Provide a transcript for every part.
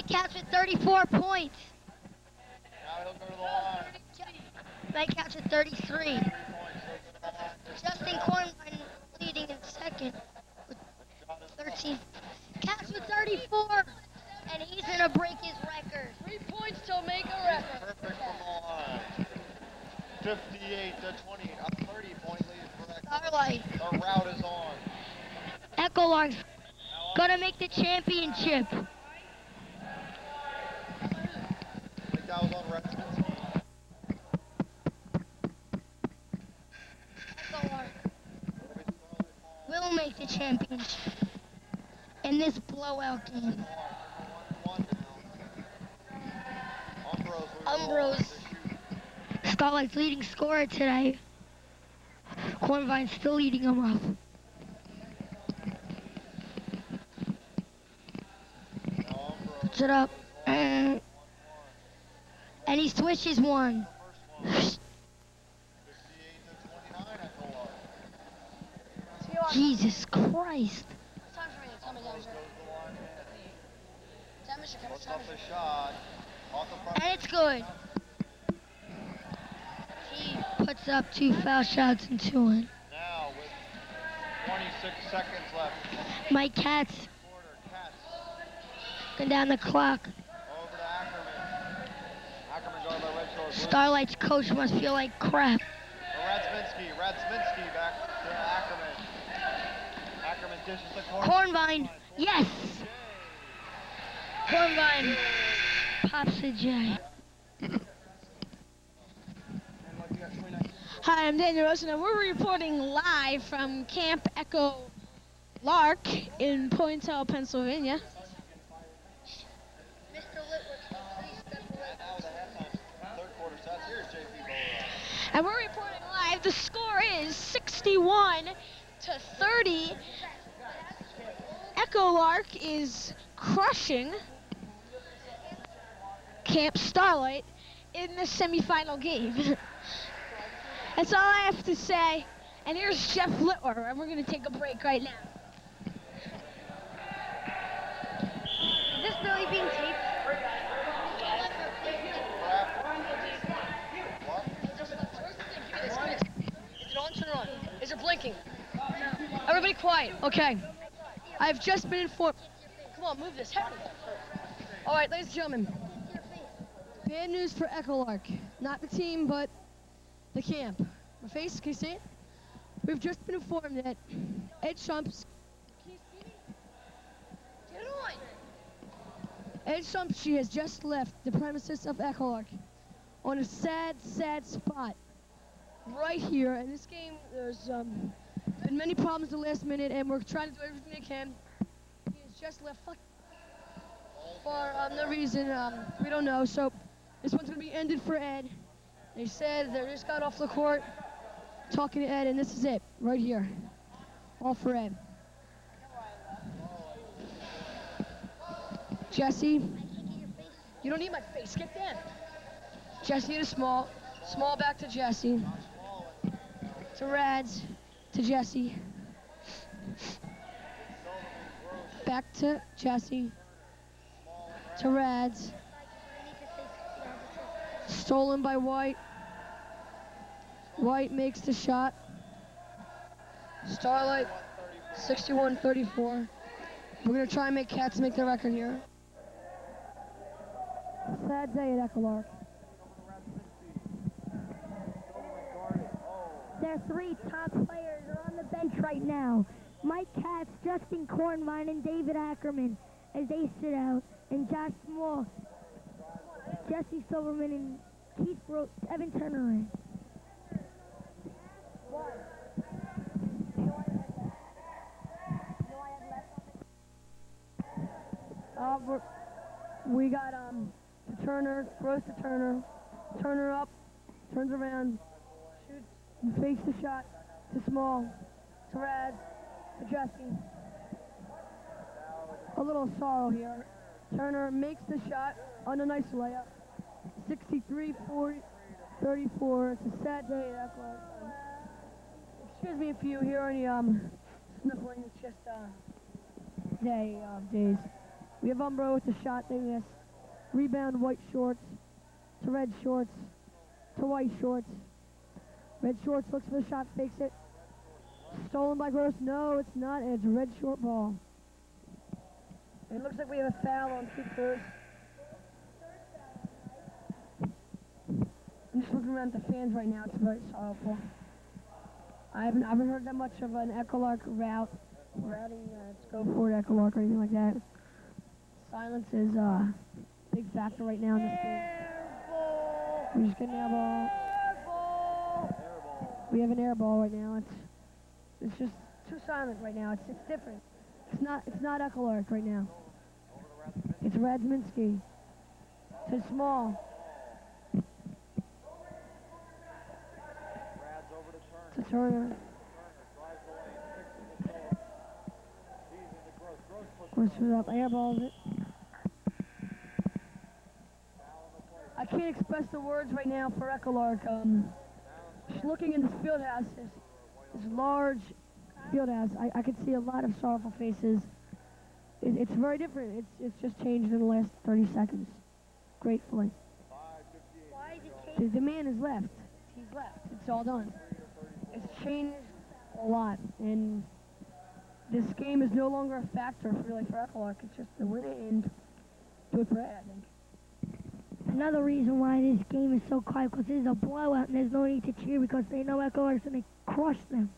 Cats with 34 points. Now he'll go to the line. Mike Cats with 33. 3 points. Justin Cornline leading in second with 13. Cats with 34. And he's going to break his record. 3 points to make a record. Perfect from the line. 58 to 20. A 30-point lead for Echo. Starlight. The route is on. Echo Lark's going to make the championship. I think that was on Redskins. Echo Lark will make the championship in this blowout game. Umbros. Starlight's leading scorer today. Cornvine's still leading him up. Puts it up. And he switches one. Jesus Christ. Time for me to tell me that. Puts up the shot. And it's good. He puts up 2 foul shots and 2 in. Now with 26 seconds left. Mike Katz Quarter, Cats going down the clock. over to Ackerman. Ackerman going by Red Shores. Starlight's coach must feel like crap. Radsminski back to Ackerman. Ackerman dishes the corner. Cornvine, yes. Cornvine pops a J. Hi, I'm Daniel Rosen, and we're reporting live from Camp Echo Lark in Point Hill, Pennsylvania. Third quarter stats. Here's JP Bowler. And we're reporting live. The score is 61 to 30. Echo Lark is crushing Camp Starlight in the semifinal game. That's all I have to say. And here's Jeff Littler, and we're going to take a break right now. Is this really being taped? Is it on? Turn it on. Is it blinking? Everybody quiet. Okay. I've just been informed. Come on, move this. All right, ladies and gentlemen. Bad news for Echo Lark. Not the team, but the camp. My face, can you see it? We've just been informed that Ed Shumps. Can you see me? Get on! Ed Shumpsky has just left the premises of Echo Lark on a sad, sad spot. Right here. In this game, there's been many problems at the last minute, and we're trying to do everything they can. He has just left for no reason. We don't know. So this one's going to be ended for Ed. They said they just got off the court talking to Ed, and this is it right here. All for Ed. Jesse, you don't need my face. Get down. Jesse to small. Small back to Jesse. To Rads. To Jesse. Back to Jesse. To Rads. Stolen by White. White makes the shot. Starlight, 61-34. We're going to try and make Cats make the record here. Sad day at Echo Lark. Their 3 top players are on the bench right now. Mike Katz, Justin Cornvine, and David Ackerman as they sit out. And Josh Small, Jesse Silverman, and Keith Roach, Evan Turner in. We got to Turner, throws to Turner. Turner up, turns around, shoots, fakes the shot to Small, to Raz, to Jesse. A little sorrow here. Turner makes the shot on a nice layup. 63-34. It's a sad day at Echo Lark. Excuse me if you hear any sniffling. It's just day of days. We have Umbro with the shot. They miss. Rebound, white shorts to red shorts to white shorts. Red shorts looks for the shot, fakes it. Stolen by Gross. No, it's not. And it's a red short ball. It looks like we have a foul on Pete Cruz. I'm just looking around at the fans right now. It's very sorrowful. I haven't heard that much of an Echolark routing go for it, Echolark or anything like that. Silence is a big factor right now in this game. We're just getting air ball. We have an air ball right now. It's just too silent right now. It's different. It's not Echolark right now. It's Radziminski. To small. To Turner. Gross it up, airballs it. I can't express the words right now for Echolark. Just looking in this field house, this large field house, I could see a lot of sorrowful faces. It's very different. It's just changed in the last 30 seconds. Gratefully. Why is it changed? The man has left. He's left. It's all done. It's changed a lot, and this game is no longer a factor really for Echolark. It's just to win it and do it for Ed, I think. Another reason why this game is so quiet, because this is a blowout and there's no need to cheer because they know Echolark's going to crush them.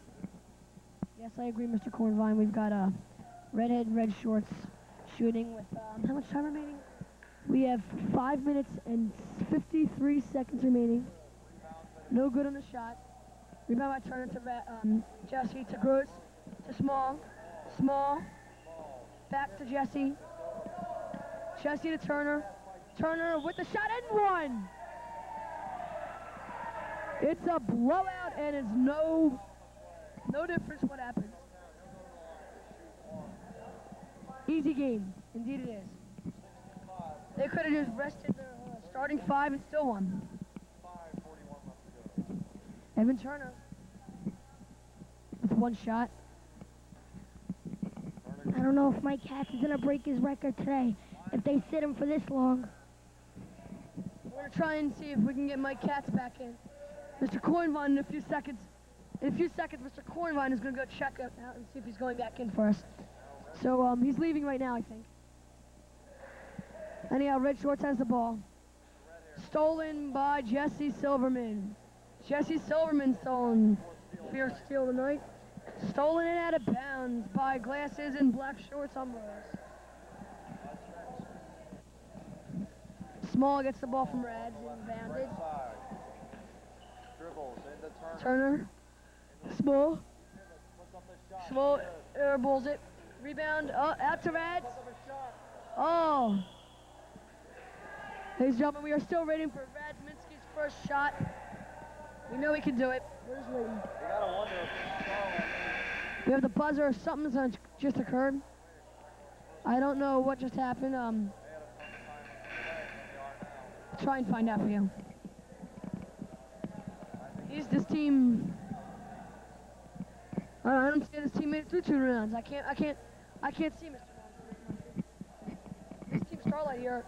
Yes, I agree, Mr. Cornvine. We've got redhead and red shorts shooting with how much time remaining? We have 5 minutes and 53 seconds remaining. No good on the shot. Rebound by Turner to Jesse to Gross to Small. Small. Back to Jesse. Jesse to Turner. Turner with the shot and one. It's a blowout and it's no difference what happens. Easy game. Indeed it is. They could have just rested their starting five and still won. Evan Turner with one shot. I don't know if Mike Katz is going to break his record today if they sit him for this long. We're going to try and see if we can get Mike Katz back in. Mr. Cornvine in a few seconds. In a few seconds, Mr. Cornvine is going to go check out and see if he's going back in for us. So he's leaving right now, I think. Anyhow, Red Shorts has the ball. Stolen by Jesse Silverman. Jesse Silverman stolen. Fierce steal tonight. Stolen and out of bounds by glasses and black shorts umbrellas. Small gets the ball from Rads and bounded. Turner. Small. Small airballs it. Rebound. Out to Rads. Oh. Ladies and gentlemen, we are still waiting for Radziminski's first shot. We know he can do it. We're just waiting. We have the buzzer. Something's just occurred. I don't know what just happened. Try and find out for you. This team. I don't see this team made it through 2 rounds. I can't see Mr. Ron. This team Starlight here.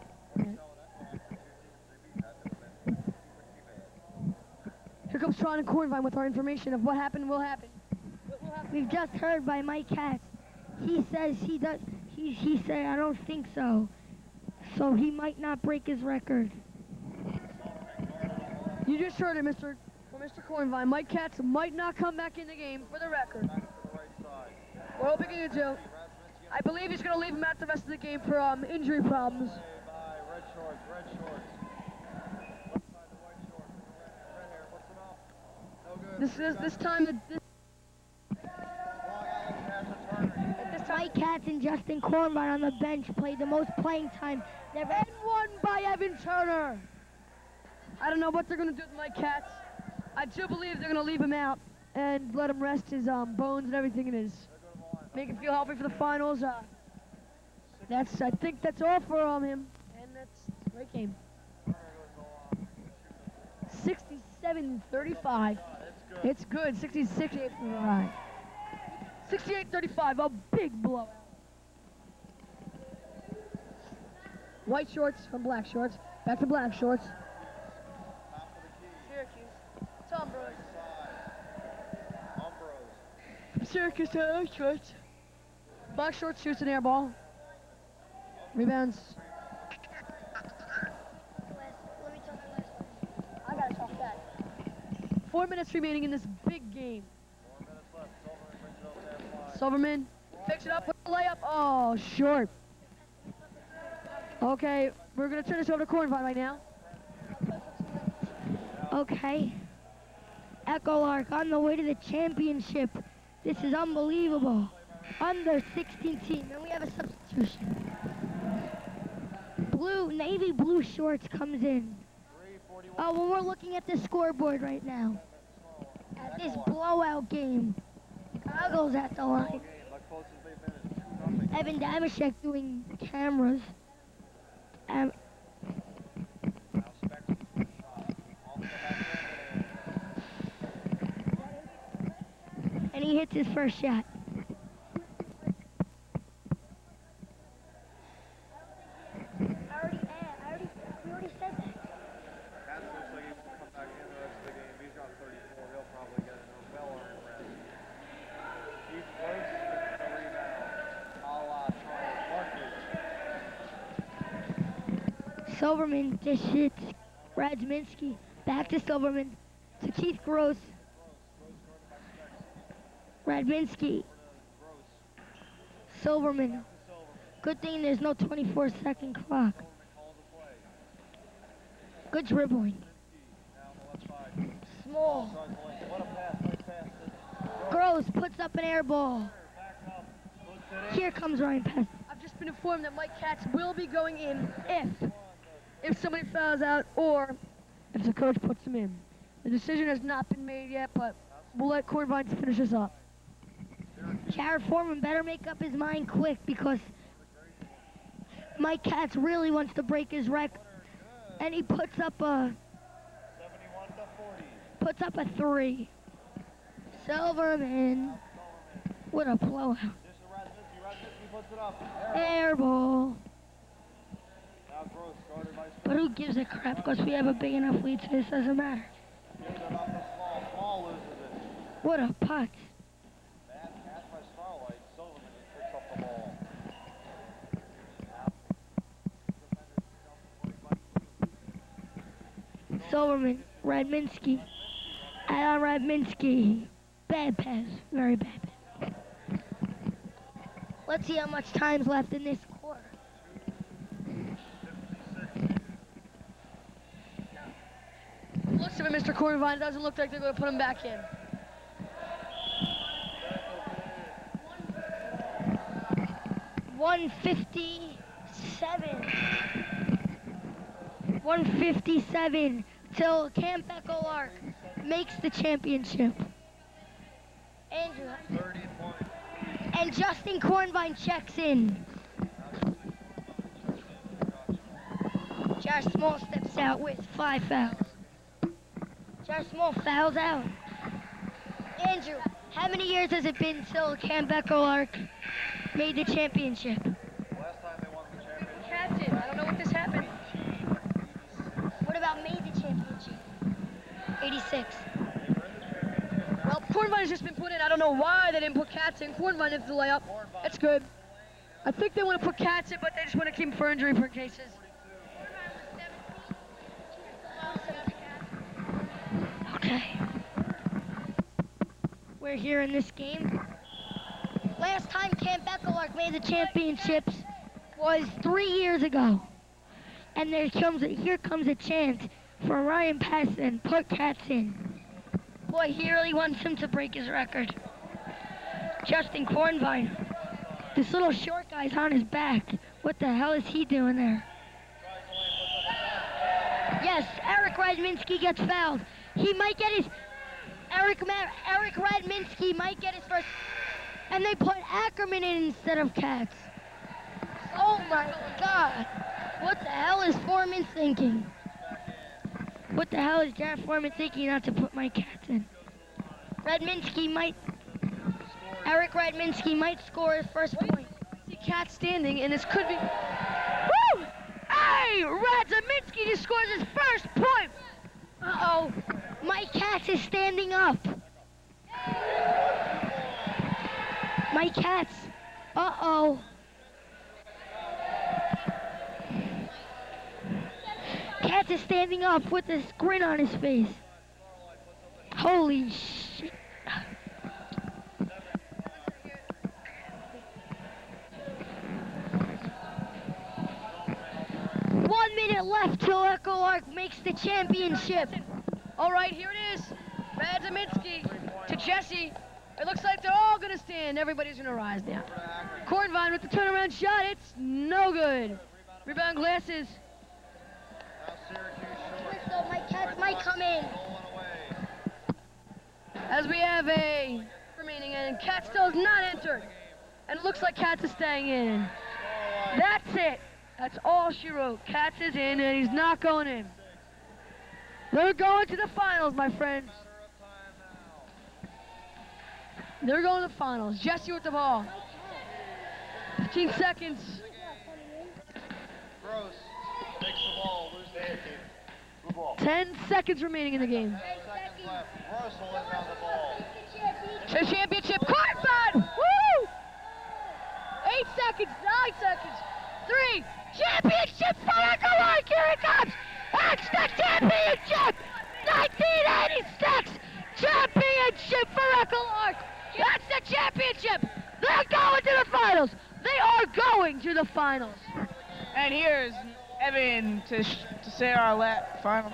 Here comes Tron and Cornvine with our information of what happened will happen. We've just heard by Mike Katz. He says he does. He said I don't think so. So he might not break his record. You just heard it, Mr. Cornvine. Mike Katz might not come back in the game for the record. We're hoping he do. I believe he's going to leave him out the rest of the game for injury problems. This time. Mike Katz and Justin Cornvine on the bench played the most playing time. And won by Evan Turner. I don't know what they're going to do with Mike Katz. I do believe they're going to leave him out and let him rest his bones and everything in his. Make him feel healthy for the finals. I think that's all for him. And that's a great game. 67-35. It's good. 66-35. 68-35. A big blowout. White shorts from black shorts. Back to black shorts. Top of the key. Syracuse. Tom Bros. Side. Umbros. From Syracuse to black shorts. Black shorts shoots an air ball. Rebounds. Let me talk the last one. I gotta talk that. 4 minutes remaining in this big game. 4 minutes left. Silverman brings it over there. Fly. Silverman picks it up with a layup. Oh, short. Okay, we're gonna turn this over to Cornvine right now. Okay. Echo Lark on the way to the championship. This is unbelievable. Under 16 team, and we have a substitution. Navy blue shorts comes in. 3:41. Oh, well, we're looking at the scoreboard right now. At this blowout game. Goggles at the line. Look close as they finished. 2-0. Evan Damashek doing cameras. Now Specs with the shot. Off the back end. And he hits his first shot. We already said that. That looks like he will come back in the rest of the game. He's got 34. He'll probably get a well-earned rest. Keith Gross gets the rebound. A la Charles Barkley. Silverman just hits Radzinski. Back to Silverman. To Keith Gross. Radzinski. Silverman. Good thing there's no 24-second clock. Good dribbling. Small. What a pass. Nice pass. Gross puts up an air ball. Here comes Ryan Pass. I've just been informed that Mike Katz will be going in if somebody fouls out or if the coach puts him in. The decision has not been made yet, but we'll let Cornvine finish this up. Jared Foreman better make up his mind quick because Mike Katz really wants to break his record. And he puts up a 71-40. 3. Silverman. What a blowout. This is Radzinski puts it up. Air ball. Now Gross guarded by But who gives a crap because we have a big enough lead so this doesn't matter. Gives it off to Small. Small loses it. What a putt. Bad pass by Starlight. Silverman just picks up the ball. Silverman. Radzinski. Alan Radzinski. Bad pass. Very bad pass. Let's see how much time's left in this quarter. Looks of it, Mr. Cornvine. It doesn't look like they're going to put him back in. $157 till Camp Echo Lark makes the championship. Andrew. 30 points. And Justin Cornvine checks in. Josh Small steps out with 5 fouls. Josh Small fouls out. Andrew, how many years has it been till Camp Echo Lark made the championship? Last time they won the championship. Captain, I don't know what this happened. What about made the championship? 86. Well, Cornvine's just been put in. I don't know why they didn't put Katz in. Cornvine did the layup. That's good. I think they want to put Katz in, but they just want to keep him for injury cases. Okay. We're here in this game. Last time Camp Echo Lark made the championships was 3 years ago. And here comes a chance for Ryan Passon. Put Katz in. Boy, he really wants him to break his record. Justin Cornvine. This little short guy's on his back. What the hell is he doing there? Yes, Eric Radzinski gets fouled. He might get his... Eric Radzinski might get his first... And they put Ackerman in instead of Katz. Oh my God. What the hell is Foreman thinking? What the hell is Jared Foreman thinking not to put Mike Katz in? Eric Radzinski might score his first point. See Katz standing, and this could be... Woo! way! Radziminski just scores his first point. Uh-oh. Mike Katz is standing up. Mike Katz. Uh-oh. Katz is standing up with this grin on his face. Holy shit. One minute left till Echo Lark makes the championship. All right, here it is. Radziminski to Jesse. It looks like they're all going to stand. Everybody's going to rise now. Cornvine with the turnaround shot. It's no good. Rebound Glasses. So Mike Katz might come in. As we have a remaining, and Katz still is not entered. And it looks like Katz is staying in. That's it. That's all she wrote. Katz is in, and he's not going in. They're going to the finals, my friends. They're going to the finals. Jesse with the ball. 15 seconds. Gross. Takes the ball. Lose the team. Good ball. 10 seconds remaining in the game. 10 seconds left. Gross will inbound the ball. The championship. Cornvine! Woo! 8 seconds. 9 seconds. 3. Championship for Echo Lark. Here it comes. It's the championship. 1986 championship for Echo Lark. That's the championship. They're going to the finals. They are going to the finals. And here's Evan to say our final.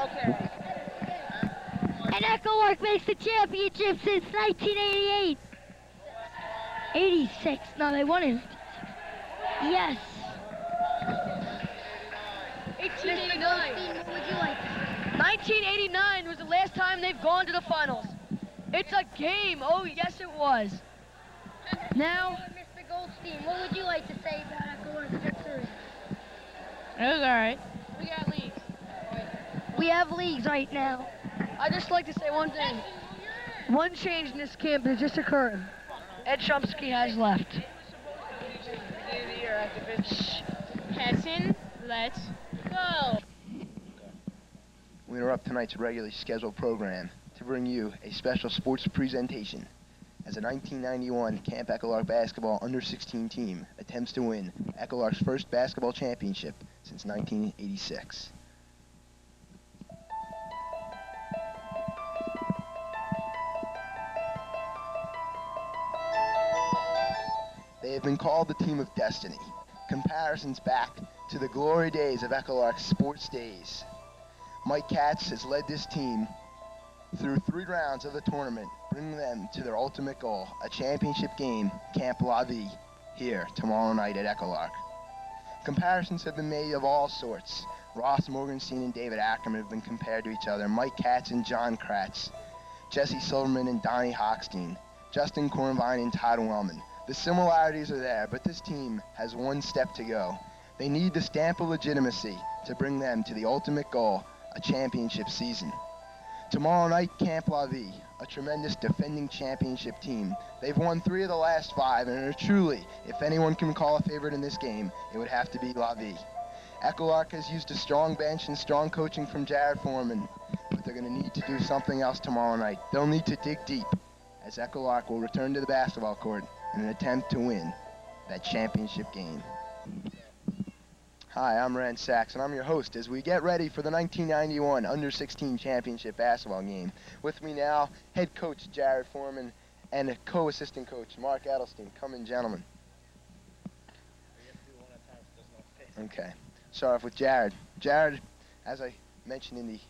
Okay. And Echo Lark makes the championship since 1988. 86. No, they won it. Yes. 1889. What would you like? 1989 was the last time they've gone to the finals. It's a game. Oh, yes, it was. Now, Mr. Goldstein, what would you like to say about Echo Lark's victory? It was alright. We got leagues. We have leagues right now. I'd just like to say one thing. One change in this camp has just occurred. Ed Chomsky has left. Kessin, let's go. We interrupt tonight's regularly scheduled program to bring you a special sports presentation as a 1991 Camp Echo Lark basketball under-16 team attempts to win Echo Lark's first basketball championship since 1986. They have been called the team of destiny. Comparisons back to the glory days of Echo Lark's sports days. Mike Katz has led this team through 3 rounds of the tournament, bringing them to their ultimate goal, a championship game, Camp Lavi, here tomorrow night at Echo Lark. Comparisons have been made of all sorts. Ross Morgenstein and David Ackerman have been compared to each other, Mike Katz and John Kratz, Jesse Silverman and Donnie Hochstein, Justin Kornvine and Todd Wellman. The similarities are there, but this team has one step to go. They need the stamp of legitimacy to bring them to the ultimate goal, a championship season. Tomorrow night, Camp Lavi, a tremendous defending championship team. They've won 3 of the last 5 and are truly, if anyone can call a favorite in this game, it would have to be Lavi. Echo Lark has used a strong bench and strong coaching from Jared Foreman, but they're going to need to do something else tomorrow night. They'll need to dig deep, as Echo Lark will return to the basketball court in an attempt to win that championship game. Hi, I'm Rand Sachs, and I'm your host as we get ready for the 1991 Under-16 Championship basketball game. With me now, head coach Jared Foreman and co-assistant coach Mark Adelstein. Come in, gentlemen. Okay. Start off with Jared. Jared, as I mentioned in the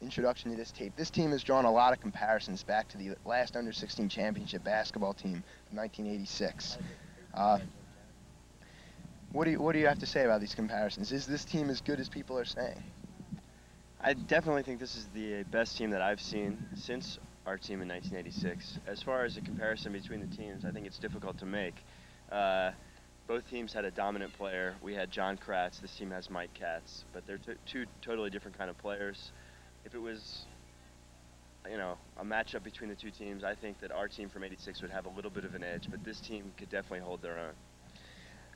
introduction to this tape, this team has drawn a lot of comparisons back to the last Under-16 Championship basketball team from 1986. What do you have to say about these comparisons? Is this team as good as people are saying? I definitely think this is the best team that I've seen since our team in 1986. As far as a comparison between the teams, I think it's difficult to make. Both teams had a dominant player. We had John Kratz. This team has Mike Katz, but they're two totally different kind of players. If it was, a matchup between the two teams, I think that our team from '86 would have a little bit of an edge, but this team could definitely hold their own.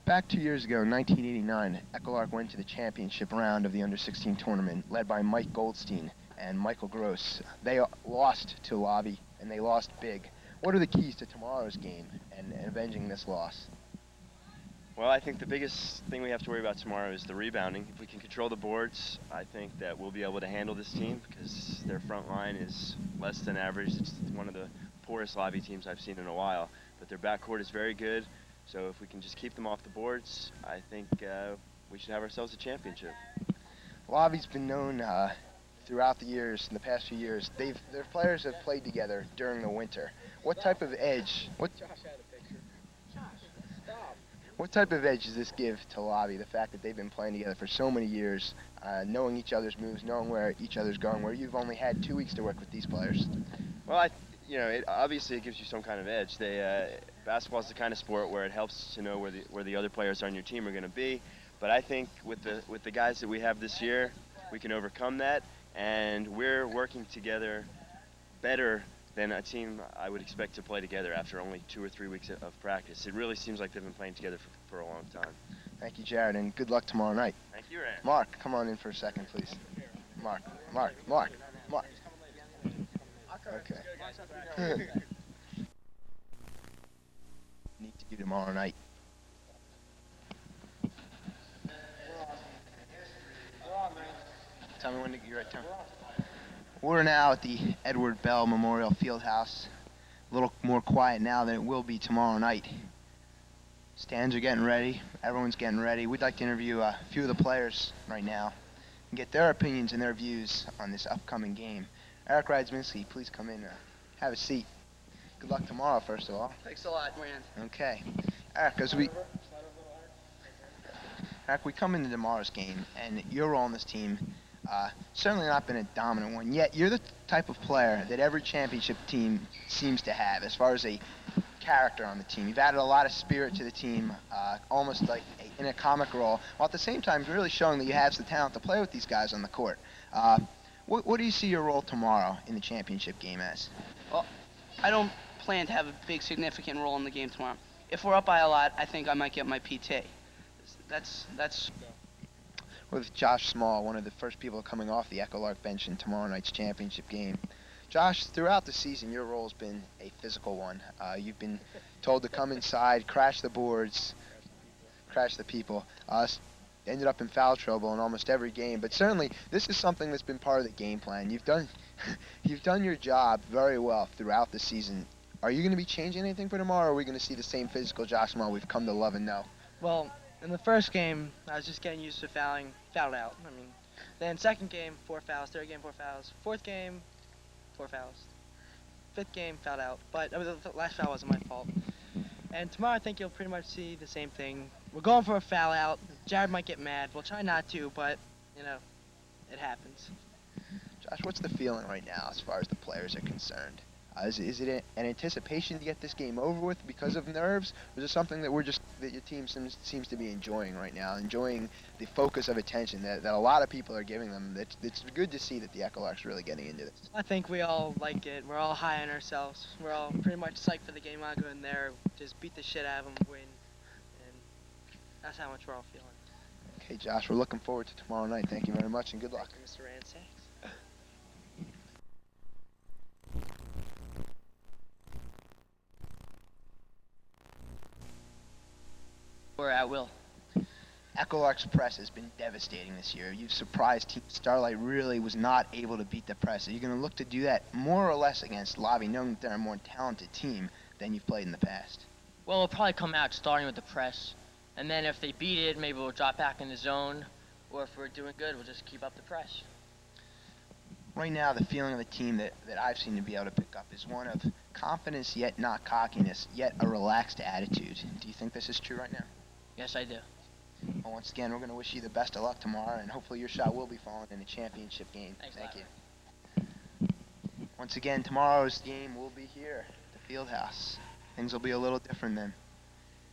Back 2 years ago, in 1989, Echolark went to the championship round of the Under-16 tournament, led by Mike Goldstein and Michael Gross. They lost to Lavi, and they lost big. What are the keys to tomorrow's game and avenging this loss? Well, I think the biggest thing we have to worry about tomorrow is the rebounding. If we can control the boards, I think that we'll be able to handle this team because their front line is less than average. It's one of the poorest Lavi teams I've seen in a while, but their backcourt is very good. So if we can just keep them off the boards, I think we should have ourselves a championship. Lavi's been known throughout the years, in the past few years, their players have played together during the winter. What type of edge? What type of edge does this give to Lavi, the fact that they've been playing together for so many years, knowing each other's moves, knowing where each other's going, where you've only had 2 weeks to work with these players? Well, obviously it gives you some kind of edge. Basketball is the kind of sport where it helps to know where the other players on your team are going to be. But I think with the guys that we have this year, we can overcome that, and we're working together better than a team I would expect to play together after only 2 or 3 weeks of practice. It really seems like they've been playing together for a long time. Thank you, Jared, and good luck tomorrow night. Thank you, Rand. Mark, come on in for a second, please. Mark. Okay. Need to do tomorrow night. Tell me when you're at turn. We're now at the Edward Bell Memorial Fieldhouse. A little more quiet now than it will be tomorrow night. Stands are getting ready. Everyone's getting ready. We'd like to interview a few of the players right now and get their opinions and their views on this upcoming game. Eric Radzminski, please come in. Have a seat. Good luck tomorrow, first of all. Thanks a lot, Rand. Okay. Eric, we come into tomorrow's game, and your role on this team certainly not been a dominant one, yet you're the type of player that every championship team seems to have as far as a character on the team. You've added a lot of spirit to the team, almost like in a comic role, while at the same time really showing that you have the talent to play with these guys on the court. What do you see your role tomorrow in the championship game as? Well, I don't plan to have a big significant role in the game tomorrow. If we're up by a lot, I think I might get my PT. That's with Josh Small, one of the first people coming off the Echolark bench in tomorrow night's championship game. Josh, throughout the season, your role's been a physical one. You've been told to come inside, crash the boards, crash the people. Ended up in foul trouble in almost every game, but certainly this is something that's been part of the game plan. You've done your job very well throughout the season. Are you going to be changing anything for tomorrow, or are we going to see the same physical Josh Small we've come to love and know? Well, in the first game, I was just getting used to fouled out. Then second game, 4 fouls. Third game, 4 fouls. Fourth game, 4 fouls. Fifth game, fouled out. But the last foul wasn't my fault. And tomorrow, I think you'll pretty much see the same thing. We're going for a foul out. Jared might get mad. We'll try not to, but, it happens. Josh, what's the feeling right now as far as the players are concerned? Is it an anticipation to get this game over with because of nerves, or is it something that your team seems to be enjoying right now, enjoying the focus of attention that a lot of people are giving them? It's good to see that the Echolark's really getting into this. I think we all like it. We're all high on ourselves. We're all pretty much psyched for the game. I go in there, just beat the shit out of them, win, and that's how much we're all feeling. Okay, Josh, we're looking forward to tomorrow night. Thank you very much, and good luck. Thank you, Mr. Ransack. we're at will. Echolark's press has been devastating this year. You've surprised Team Starlight really was not able to beat the press. Are you going to look to do that more or less against Lavi, knowing that they're a more talented team than you've played in the past? Well, we'll probably come out starting with the press, and then if they beat it, maybe we'll drop back in the zone, or if we're doing good, we'll just keep up the press. Right now, the feeling of the team that I've seen to be able to pick up is one of confidence, yet not cockiness, yet a relaxed attitude. Do you think this is true right now? Yes, I do. Well, once again, we're going to wish you the best of luck tomorrow, and hopefully your shot will be falling in a championship game. Thanks, Thank Lavi. you. Once again, tomorrow's game will be here at the Fieldhouse. Things will be a little different then,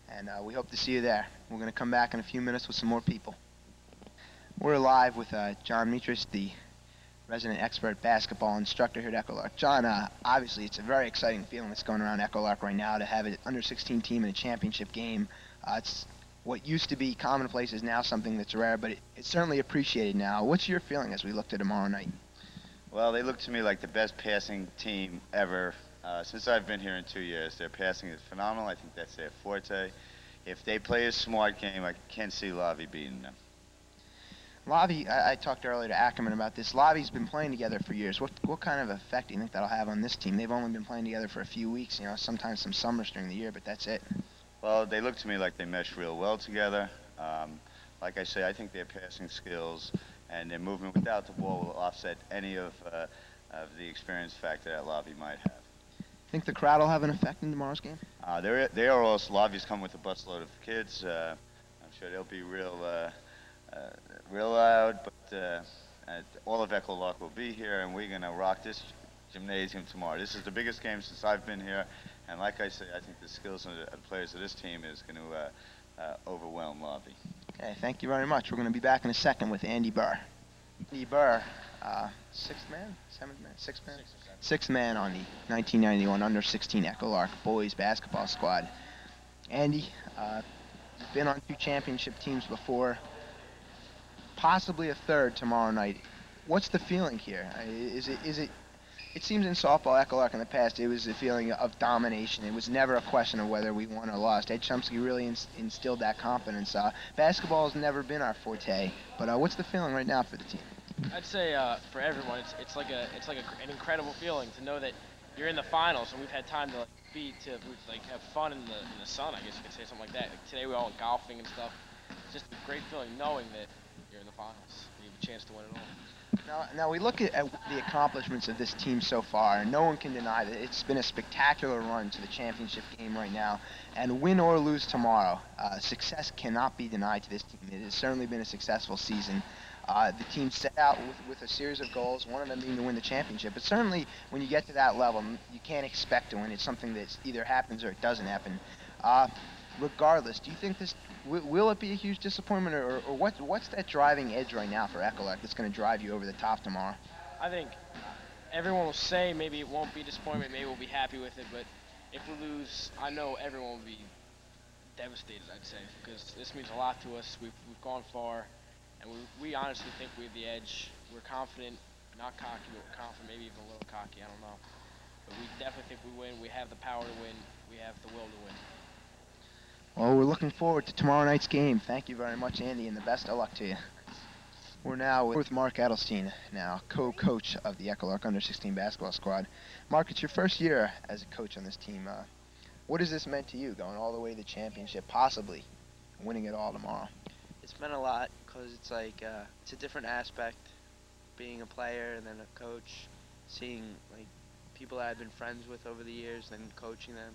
and we hope to see you there. We're going to come back in a few minutes with some more people. We're live with John Mitras, the resident expert basketball instructor here at Echolark. John, obviously it's a very exciting feeling that's going around Echolark right now to have an under-16 team in a championship game. It's what used to be commonplace is now something that's rare, but it's certainly appreciated now. What's your feeling as we look to tomorrow night? Well, they look to me like the best passing team ever since I've been here in 2 years. Their passing is phenomenal. I think that's their forte. If they play a smart game, I can't see Lavi beating them. Lavi, I talked earlier to Ackerman about this. Lavi's been playing together for years. What kind of effect do you think that'll have on this team? They've only been playing together for a few weeks, sometimes some summers during the year, but that's it. Well, they look to me like they mesh real well together. Like I say, I think their passing skills and their movement without the ball will offset any of the experience factor that Lavi might have. Think the crowd will have an effect in tomorrow's game? They are also, Lavi's come with a busload of kids. I'm sure they'll be real loud, but all of Echo Lark will be here, and we're going to rock this gymnasium tomorrow. This is the biggest game since I've been here, and like I say, I think the skills of the players of this team is going to overwhelm Lavi. Okay, thank you very much. We're going to be back in a second with Andy Burr. Andy Burr, sixth man on the 1991 Under-16 Echo Lark boys basketball squad. Andy, you've been on 2 championship teams before, possibly a third tomorrow night. What's the feeling here? It seems in softball, Echo Lark in the past, it was a feeling of domination. It was never a question of whether we won or lost. Ed Chomsky really instilled that confidence. Basketball has never been our forte, but what's the feeling right now for the team? I'd say for everyone, it's like an incredible feeling to know that you're in the finals and we've had time to have fun in the sun. I guess you could say something like that. Like today we all went golfing and stuff. It's just a great feeling knowing that you're in the finals. You have a chance to win it all. Now we look at the accomplishments of this team so far, and no one can deny that it's been a spectacular run to the championship game right now. And win or lose tomorrow, success cannot be denied to this team. It has certainly been a successful season. The team set out with a series of goals, one of them being to win the championship. But certainly when you get to that level, you can't expect to win. It's something that either happens or it doesn't happen. Regardless, do you think this will it be a huge disappointment, or what's that driving edge right now for Echo Lark that's going to drive you over the top tomorrow? I think everyone will say maybe it won't be disappointment, maybe we'll be happy with it, but if we lose, I know everyone will be devastated, I'd say, because this means a lot to us. We've gone far, and we honestly think we have the edge. We're confident, not cocky, but we're confident, maybe even a little cocky, I don't know. But we definitely think we win. We have the power to win. We have the will to win. Well, we're looking forward to tomorrow night's game. Thank you very much, Andy, and the best of luck to you. We're now with Mark Edelstein, now co-coach of the Echo Lark Under-16 basketball squad. Mark, it's your first year as a coach on this team. What has this meant to you, going all the way to the championship, possibly winning it all tomorrow? It's meant a lot because it's like it's a different aspect, being a player and then a coach, seeing like people that I've been friends with over the years, then coaching them,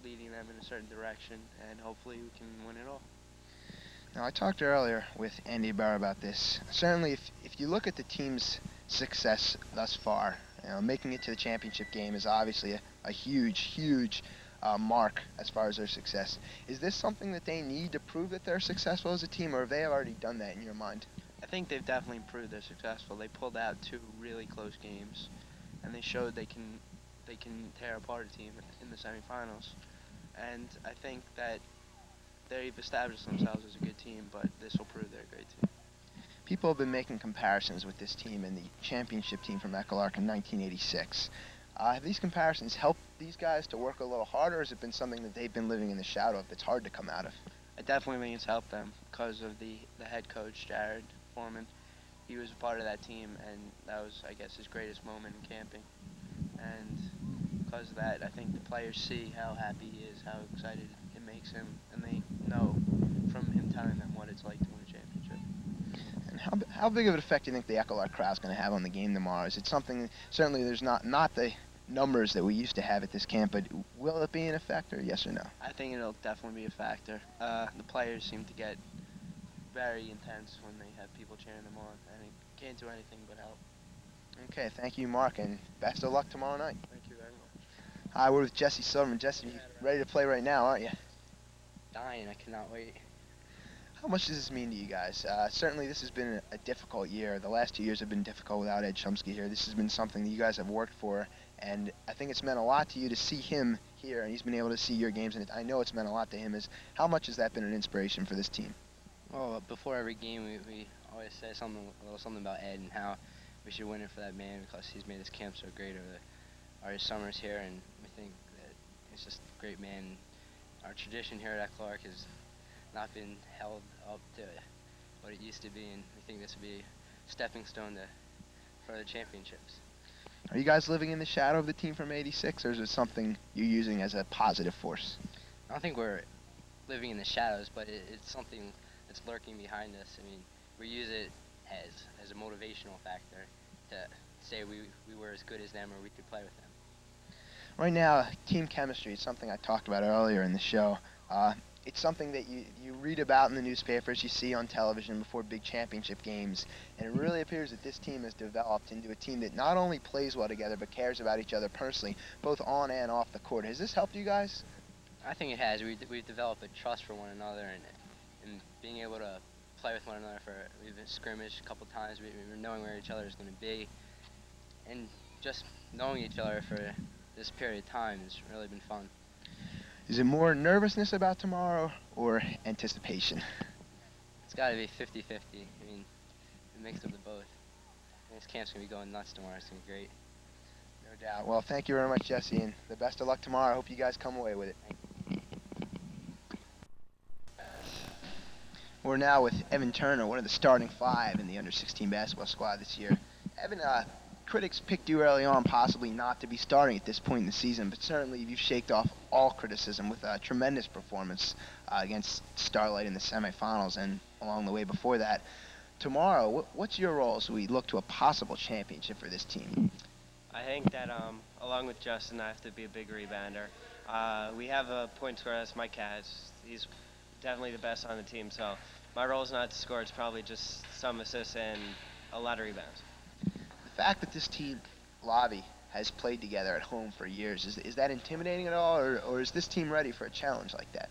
leading them in a certain direction, and hopefully we can win it all. Now, I talked earlier with Andy Burr about this. Certainly, if you look at the team's success thus far, making it to the championship game is obviously a huge mark as far as their success. Is this something that they need to prove that they're successful as a team, or have they already done that in your mind? I think they've definitely proved they're successful. They pulled out 2 really close games, and they showed they can tear apart a team in the semifinals. And I think that they've established themselves as a good team, but this will prove they're a great team. People have been making comparisons with this team and the championship team from Echo Lark in 1986. Have these comparisons helped these guys to work a little harder, or has it been something that they've been living in the shadow of that's hard to come out of? I definitely think it's helped them because of the head coach, Jared Foreman. He was a part of that team, and that was, I guess, his greatest moment in camping. And because of that, I think the players see how happy he is, how excited it makes him, and they know from him telling them what it's like to win a championship. And how big of an effect do you think the Echo Lark crowd's going to have on the game tomorrow? Is it something, certainly there's not the numbers that we used to have at this camp, but will it be an effect, or yes or no? I think it'll definitely be a factor. The players seem to get very intense when they have people cheering them on, and it can't do anything but help. Okay, thank you, Mark, and best of luck tomorrow night. Thank you very much. Hi, we're with Jesse Silverman. Jesse, you ready to play right now, aren't you? Dying, I cannot wait. How much does this mean to you guys? Certainly this has been a difficult year. The last 2 years have been difficult without Ed Chomsky here. This has been something that you guys have worked for, and I think it's meant a lot to you to see him here, and he's been able to see your games, and I know it's meant a lot to him. How much has that been an inspiration for this team? Well, before every game, we always say a little something about Ed and how we should win it for that man because he's made this camp so great over our summers here, and we think that he's just a great man. Our tradition here at Clark has not been held up to what it used to be, and we think this will be a stepping stone to further championships. Are you guys living in the shadow of the team from '86, or is it something you're using as a positive force? I don't think we're living in the shadows, but it's something that's lurking behind us. I mean, we use it as a motivational factor to say we were as good as them or we could play with them. Right now, team chemistry is something I talked about earlier in the show. It's something that you read about in the newspapers, you see on television before big championship games, and it really appears that this team has developed into a team that not only plays well together but cares about each other personally, both on and off the court. Has this helped you guys? I think it has. We've developed a trust for one another, and being able to play with one another we've been scrimmaged a couple times, we're knowing where each other is going to be, and just knowing each other for this period of time has really been fun. Is it more nervousness about tomorrow or anticipation? It's got to be 50-50. I mean, a mix of the both. This camp's going to be going nuts tomorrow. It's going to be great. No doubt. Well, thank you very much, Jesse, and the best of luck tomorrow. I hope you guys come away with it. We're now with Evan Turner, one of the starting 5 in the under-16 basketball squad this year. Evan, critics picked you early on possibly not to be starting at this point in the season, but certainly you've shaked off all criticism with a tremendous performance against Starlight in the semifinals and along the way before that. Tomorrow, what's your role as we look to a possible championship for this team? I think that along with Justin, I have to be a big rebounder. We have a point scorer, that's Mike Katz. He's definitely the best on the team, so my role is not to score, it's probably just some assists and a lot of rebounds. The fact that this team, Lavi, has played together at home for years, is that intimidating at all, or is this team ready for a challenge like that?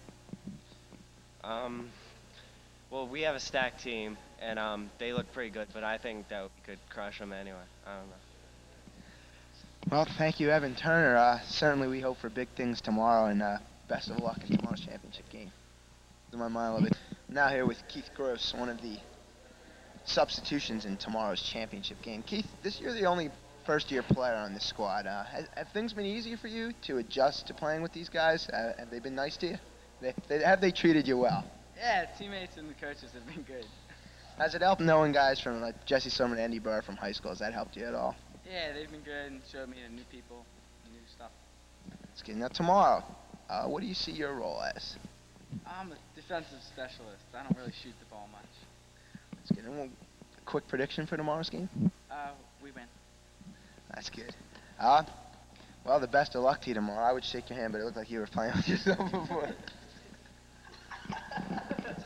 Well, we have a stacked team, and they look pretty good, but I think that we could crush them anyway. I don't know. Well, thank you, Evan Turner. Certainly we hope for big things tomorrow, and best of luck in tomorrow's championship game. In my mind, love it. Now here with Keith Gross, one of the substitutions in tomorrow's championship game. Keith, this year the only first-year player on this squad. Have things been easier for you to adjust to playing with these guys? Have they been nice to you? Have they treated you well? Yeah, teammates and the coaches have been good. Has it helped knowing guys from like Jesse Summer and Andy Burr from high school? Has that helped you at all? Yeah, they've been good and showed me the new people, new stuff. That's good. Now tomorrow, what do you see your role as? I'm a defensive specialist. I don't really shoot the ball much. That's good. And a quick prediction for tomorrow's game? We win. That's good. Well, the best of luck to you tomorrow. I would shake your hand, but it looked like you were playing with yourself before.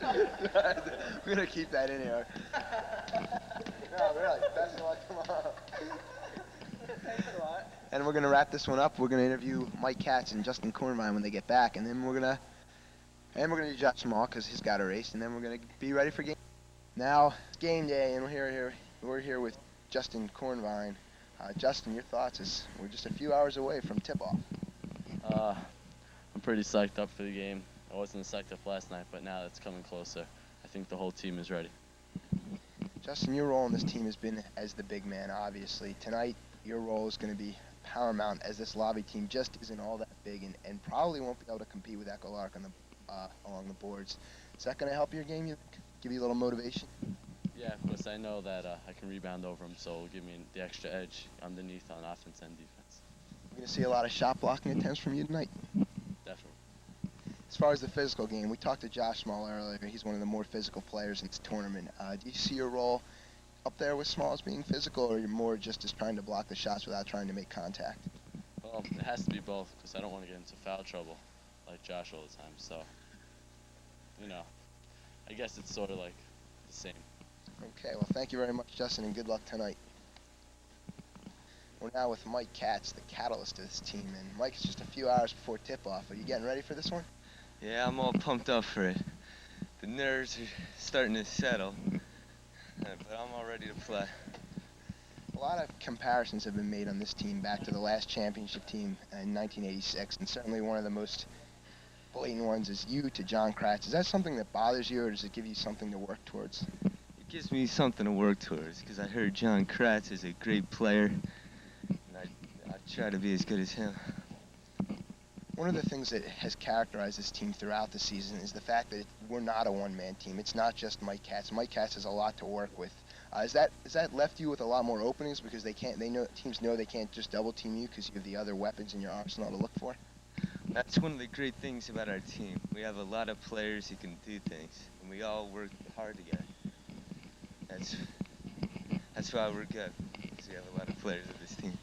We're going to keep that in here. No, really. Best of luck tomorrow. Thanks a lot. And we're going to wrap this one up. We're going to interview Mike Katz and Justin Kornvine when they get back. And then we're going to do Josh Small because he's got a race. And then we're going to be ready for game. Now, it's game day, and we're here with Justin Kornvine. Justin, your thoughts as we're just a few hours away from tip-off. I'm pretty psyched up for the game. I wasn't psyched up last night, but now it's coming closer. I think the whole team is ready. Justin, your role in this team has been as the big man, obviously. Tonight, your role is going to be paramount as this Lavi team just isn't all that big and probably won't be able to compete with Echo Lark along the boards. Is that going to help your game, you think? Give you a little motivation? Yeah, of course. I know that I can rebound over them, so it'll give me the extra edge underneath on offense and defense. We're going to see a lot of shot blocking attempts from you tonight. Definitely. As far as the physical game, we talked to Josh Small earlier. He's one of the more physical players in this tournament. Do you see your role up there with Small as being physical, or you're more just as trying to block the shots without trying to make contact? Well, it has to be both because I don't want to get into foul trouble like Josh all the time. So, I guess it's sort of like the same. Okay, well, thank you very much, Justin, and good luck tonight. We're now with Mike Katz, the catalyst of this team, and Mike, it's just a few hours before tip-off. Are you getting ready for this one? Yeah, I'm all pumped up for it. The nerves are starting to settle, but I'm all ready to play. A lot of comparisons have been made on this team back to the last championship team in 1986, and certainly one of the most blatant ones is you to John Kratz. Is that something that bothers you, or does it give you something to work towards? It gives me something to work towards because I heard John Kratz is a great player, and I try to be as good as him. One of the things that has characterized this team throughout the season is the fact that we're not a one-man team. It's not just Mike Katz. Mike Katz has a lot to work with. Has that left you with a lot more openings because teams know they can't just double team you because you have the other weapons in your arsenal to look for? That's one of the great things about our team. We have a lot of players who can do things, and we all work hard together. That's why we're good, because we have a lot of players of this team.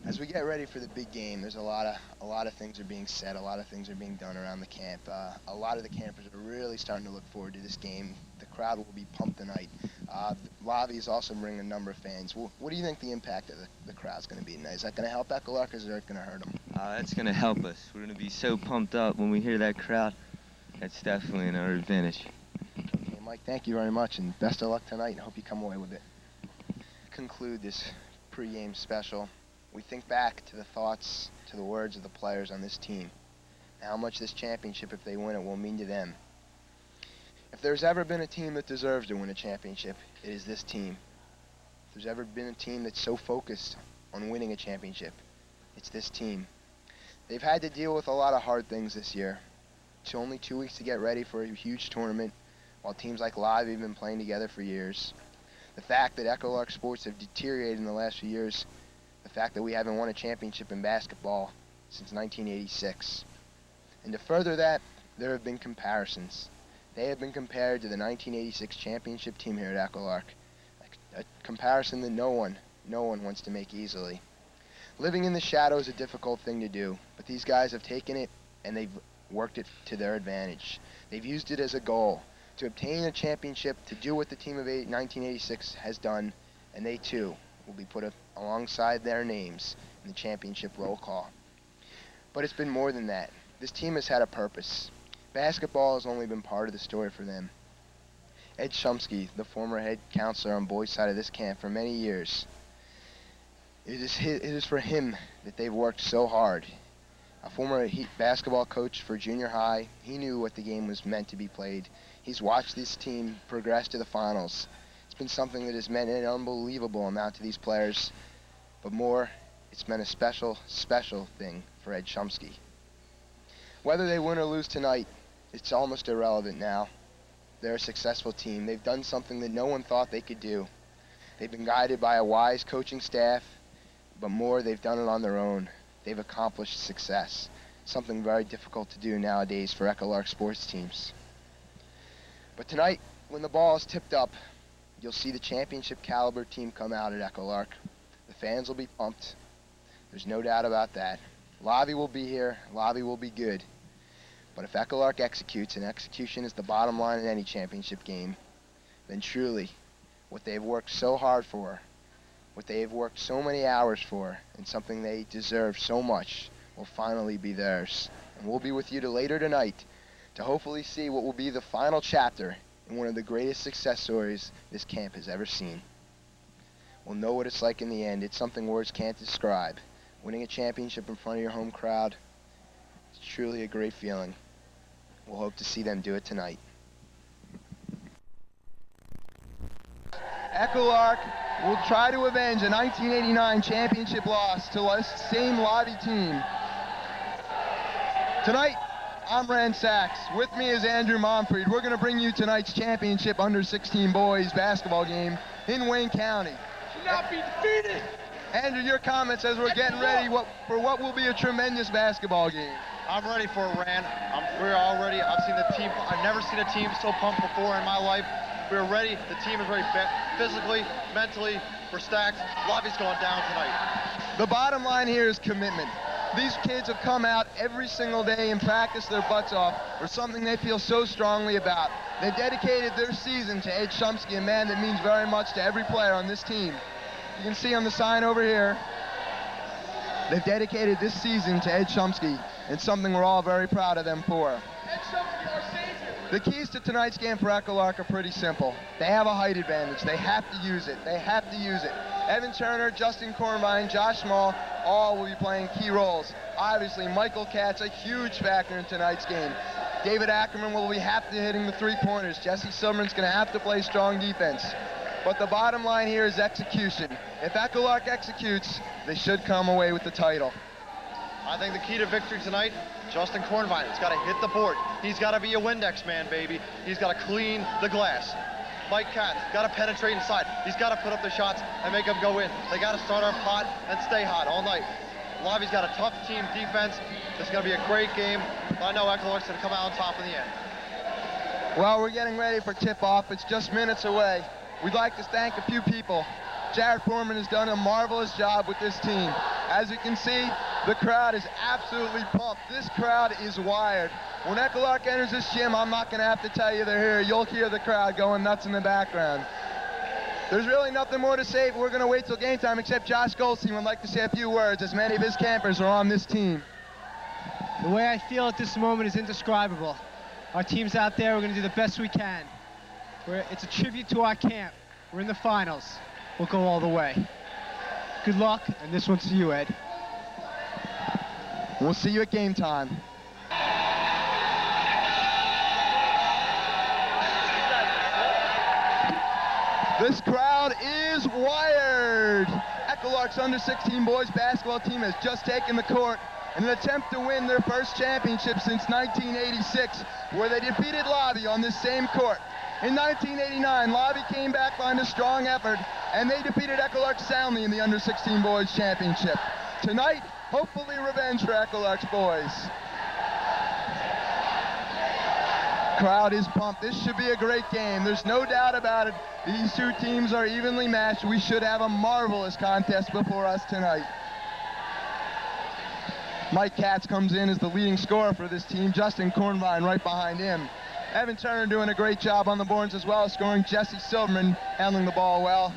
As we get ready for the big game, there's a lot of things are being said, a lot of things are being done around the camp. A lot of the campers are really starting to look forward to this game. The crowd will be pumped tonight. Lavi is also bringing a number of fans. What do you think the impact of the crowd's going to be tonight? Is that going to help Echo-Lark, or is it going to hurt them? That's going to help us. We're going to be so pumped up when we hear that crowd. That's definitely in our advantage. Okay, Mike, thank you very much, and best of luck tonight, and hope you come away with it. Conclude this pregame special. We think back to the thoughts, to the words of the players on this team, and how much this championship, if they win it, will mean to them. If there's ever been a team that deserves to win a championship, it is this team. If there's ever been a team that's so focused on winning a championship, it's this team. They've had to deal with a lot of hard things this year. It's only 2 weeks to get ready for a huge tournament, while teams like Lavi have been playing together for years. The fact that Echo-Lark sports have deteriorated in the last few years, the fact that we haven't won a championship in basketball since 1986. And to further that, there have been comparisons. They have been compared to the 1986 championship team here at Echo-Lark, a comparison that no one wants to make easily. Living in the shadow is a difficult thing to do, but these guys have taken it and they've worked it to their advantage. They've used it as a goal to obtain a championship, to do what the team of 1986 has done, and they too will be put alongside their names in the championship roll call. But it's been more than that. This team has had a purpose. Basketball has only been part of the story for them. Ed Shumsky, the former head counselor on boys' side of this camp for many years, it is for him that they've worked so hard. A former basketball coach for junior high, he knew what the game was meant to be played. He's watched this team progress to the finals. It's been something that has meant an unbelievable amount to these players, but more, it's meant a special, special thing for Ed Shumsky. Whether they win or lose tonight, it's almost irrelevant now. They're a successful team. They've done something that no one thought they could do. They've been guided by a wise coaching staff, but more, they've done it on their own. They've accomplished success, something very difficult to do nowadays for Echo-Lark sports teams. But tonight, when the ball is tipped up, you'll see the championship caliber team come out at Echo-Lark. The fans will be pumped. There's no doubt about that. Lavi will be here. Lavi will be good. But if Echo-Lark executes, and execution is the bottom line in any championship game, then truly, what they've worked so hard for, what they've worked so many hours for, and something they deserve so much, will finally be theirs. And we'll be with you later tonight to hopefully see what will be the final chapter in one of the greatest success stories this camp has ever seen. We'll know what it's like in the end. It's something words can't describe. Winning a championship in front of your home crowd, it's truly a great feeling. We'll hope to see them do it tonight. Echo-Lark will try to avenge a 1989 championship loss to the same Lavi team. Tonight, I'm Rand Sachs. With me is Andrew Monfried. We're going to bring you tonight's championship under-16 boys basketball game in Wayne County. Should not be defeated. Andrew, your comments as we're getting ready for what will be a tremendous basketball game. I'm ready for it, Rand. We're all ready. I've seen the team. I've never seen a team so pumped before in my life. We're ready. The team is ready physically, mentally. We're stacked. Lavi's going down tonight. The bottom line here is commitment. These kids have come out every single day and practiced their butts off for something they feel so strongly about. They've dedicated their season to Ed Shumsky, a man that means very much to every player on this team. You can see on the sign over here, they've dedicated this season to Ed Shumsky, and something we're all very proud of them for. Ed Shumsky, our savior. The keys to tonight's game for Echo Lark are pretty simple. They have a height advantage. They have to use it. They have to use it. Evan Turner, Justin Kornvine, Josh Small, all will be playing key roles. Obviously, Michael Katz, a huge factor in tonight's game. David Ackerman will have to hitting the three-pointers. Jesse Silverman's going to have to play strong defense. But the bottom line here is execution. If Echo Lark executes, they should come away with the title. I think the key to victory tonight, Justin Kornvine has got to hit the board. He's got to be a Windex man, baby. He's got to clean the glass. Mike Katz got to penetrate inside. He's got to put up the shots and make them go in. They got to start our hot and stay hot all night. Lavi's got a tough team defense. This is going to be a great game. I know Echo Lark's going to come out on top in the end. Well, we're getting ready for tip-off. It's just minutes away. We'd like to thank a few people. Jared Foreman has done a marvelous job with this team. As you can see, the crowd is absolutely pumped. This crowd is wired. When Echo Lark enters this gym, I'm not going to have to tell you they're here. You'll hear the crowd going nuts in the background. There's really nothing more to say. We're going to wait till game time, except Josh Goldstein would like to say a few words, as many of his campers are on this team. The way I feel at this moment is indescribable. Our team's out there. We're going to do the best we can. It's a tribute to our camp. We're in the finals. We'll go all the way. Good luck, and this one's to you, Ed. We'll see you at game time. This crowd is wired. Echo Lark's under-16 boys basketball team has just taken the court in an attempt to win their first championship since 1986, where they defeated Lavi on this same court. In 1989, Lavi came back behind a strong effort, and they defeated Echo Lark soundly in the under-16 boys championship. Tonight, hopefully revenge for Echo Lark's boys. Crowd is pumped. This should be a great game. There's no doubt about it. These two teams are evenly matched. We should have a marvelous contest before us tonight. Mike Katz comes in as the leading scorer for this team. Justin Kornvine right behind him. Evan Turner doing a great job on the boards as well as scoring. Jesse Silverman handling the ball well.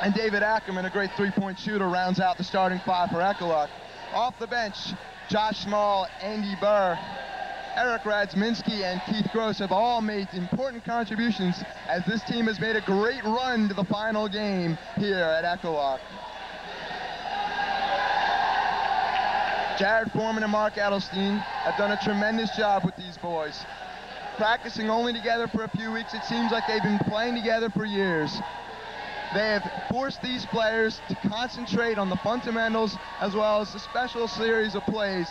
And David Ackerman, a great three-point shooter, rounds out the starting five for Echo Lark. Off the bench, Josh Small, Andy Burr, Eric Radziminski, and Keith Gross have all made important contributions as this team has made a great run to the final game here at Echo Lark. Jared Foreman and Mark Adelstein have done a tremendous job with these boys. Practicing only together for a few weeks, it seems like they've been playing together for years. They have forced these players to concentrate on the fundamentals as well as the special series of plays,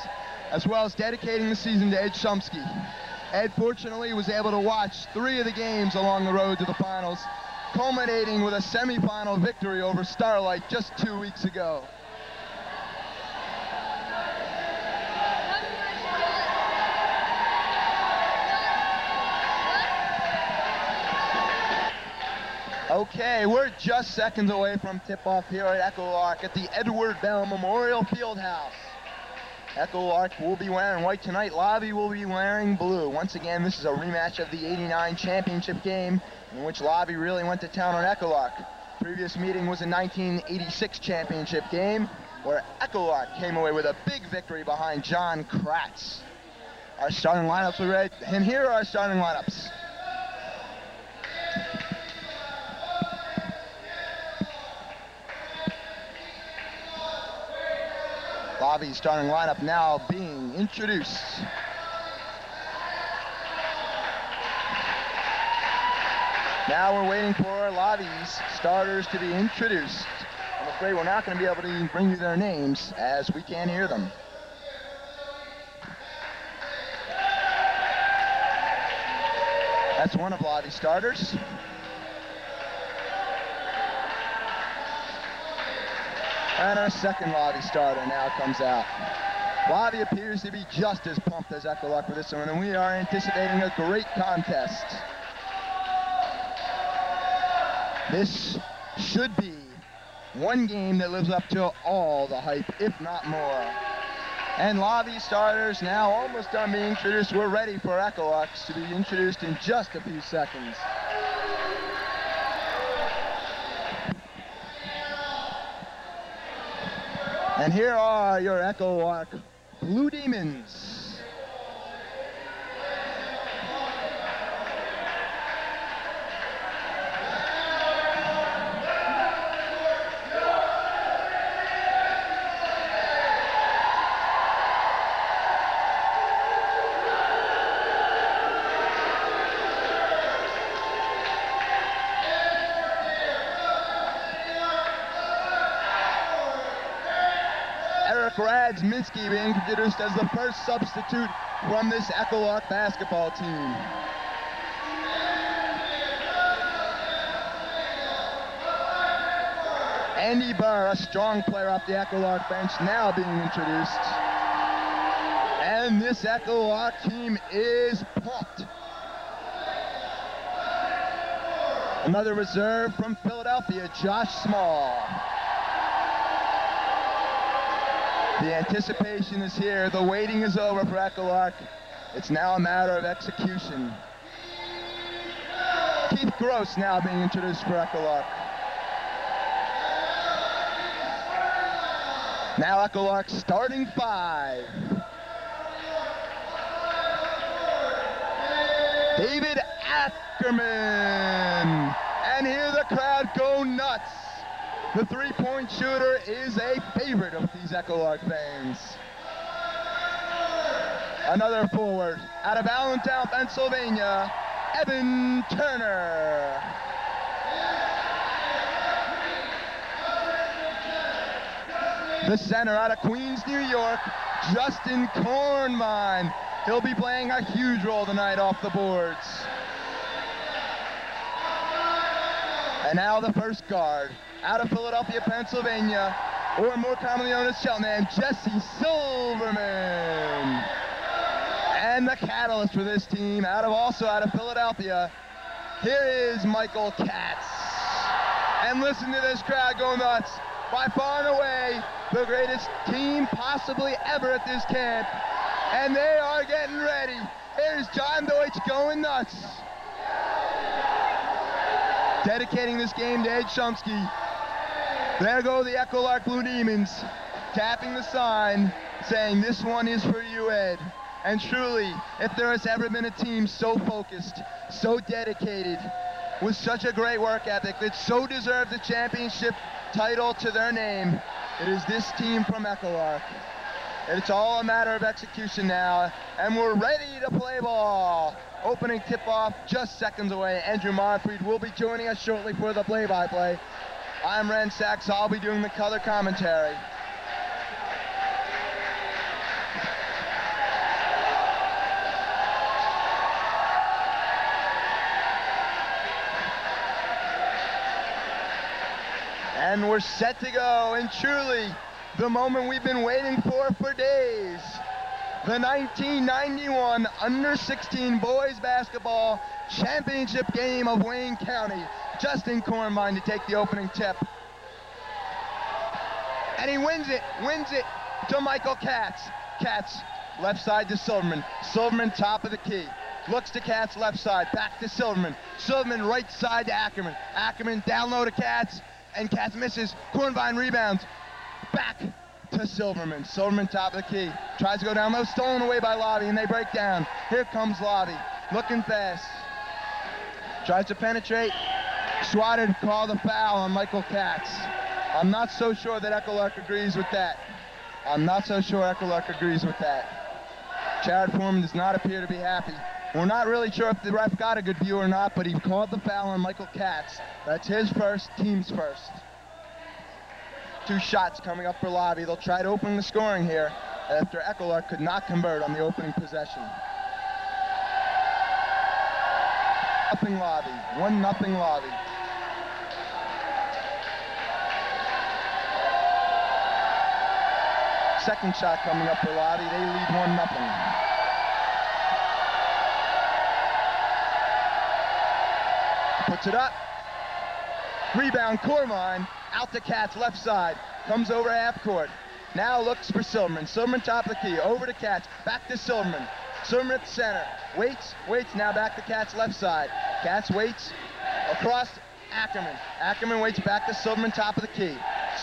as well as dedicating the season to Ed Shumsky. Ed fortunately was able to watch 3 of the games along the road to the finals, culminating with a semifinal victory over Starlight just 2 weeks ago. Okay, we're just seconds away from tip-off here at Echo Lark at the Edward Bell Memorial Fieldhouse. Echo Lark will be wearing white tonight. Lavi will be wearing blue. Once again, this is a rematch of the '89 championship game in which Lavi really went to town on Echo Lark. Previous meeting was a 1986 championship game where Echo Lark came away with a big victory behind John Kratz. Our starting lineups are ready, and here are our starting lineups. Lavi's starting lineup now being introduced. Now we're waiting for Lavi's starters to be introduced. I'm afraid we're not going to be able to bring you their names as we can't hear them. That's one of Lavi's starters. And our second Lavi starter now comes out. Lavi appears to be just as pumped as Echo Lark for this one, and we are anticipating a great contest. This should be one game that lives up to all the hype, if not more. And Lavi starters now almost done being introduced. We're ready for Echo Lark to be introduced in just a few seconds. And here are your Echo Lark Blue Demons. Mark Radsminski being introduced as the first substitute from this Echo-Lark basketball team. Andy Burr, a strong player off the Echo-Lark bench, now being introduced. And this Echo-Lark team is pumped. Another reserve from Philadelphia, Josh Small. The anticipation is here. The waiting is over for Echo-Lark. It's now a matter of execution. Keith Gross now being introduced for Echo-Lark. Now Echo-Lark starting five. David Ackerman. And here the crowd go nuts. The three-point shooter is a favorite of these Echo-Lark fans. Another forward out of Allentown, Pennsylvania, Evan Turner. The center out of Queens, New York, Justin Kornmine. He'll be playing a huge role tonight off the boards. And now the first guard, out of Philadelphia, Pennsylvania, or more commonly known as Cheltenham, Jesse Silverman. And the catalyst for this team, also out of Philadelphia, here is Michael Katz. And listen to this crowd go nuts. By far and away, the greatest team possibly ever at this camp. And they are getting ready. Here's John Deutsch going nuts. Dedicating this game to Ed Shumsky. There go the Echo-Lark Blue Demons, tapping the sign, saying this one is for you, Ed. And truly, if there has ever been a team so focused, so dedicated, with such a great work ethic, that so deserved the championship title to their name, it is this team from Echo-Lark. It's all a matter of execution now, and we're ready to play ball. Opening tip-off just seconds away. Andrew Monfried will be joining us shortly for the play-by-play. I'm Ren Sachs. I'll be doing the color commentary. And we're set to go, and truly, the moment we've been waiting for days. The 1991 Under-16 Boys Basketball Championship game of Wayne County. Justin Kornmine to take the opening tip. And he wins it to Michael Katz. Katz, left side to Silverman. Silverman, top of the key. Looks to Katz, left side, back to Silverman. Silverman, right side to Ackerman. Ackerman, down low to Katz, and Katz misses. Kornmine rebounds. Back to Silverman. Silverman, top of the key. Tries to go down low, stolen away by Lavi, and they break down. Here comes Lavi, looking fast. Tries to penetrate. Swatted, call the foul on Michael Katz. I'm not so sure that Echo-Lark agrees with that. Chad Foreman does not appear to be happy. We're not really sure if the ref got a good view or not, but he called the foul on Michael Katz. That's his first, team's first. Two shots coming up for Lavi. They'll try to open the scoring here after Echo-Lark could not convert on the opening possession. 1-0 Lavi. 1-0 Lavi. Second shot coming up for Lavi. They lead 1-0. Puts it up. Rebound, Kornmine. Out to Katz, left side. Comes over half court. Now looks for Silverman. Silverman, top of the key. Over to Katz. Back to Silverman. Silverman at the center. Waits. Now back to Katz, left side. Katz waits. Across Ackerman. Ackerman waits back to Silverman, top of the key.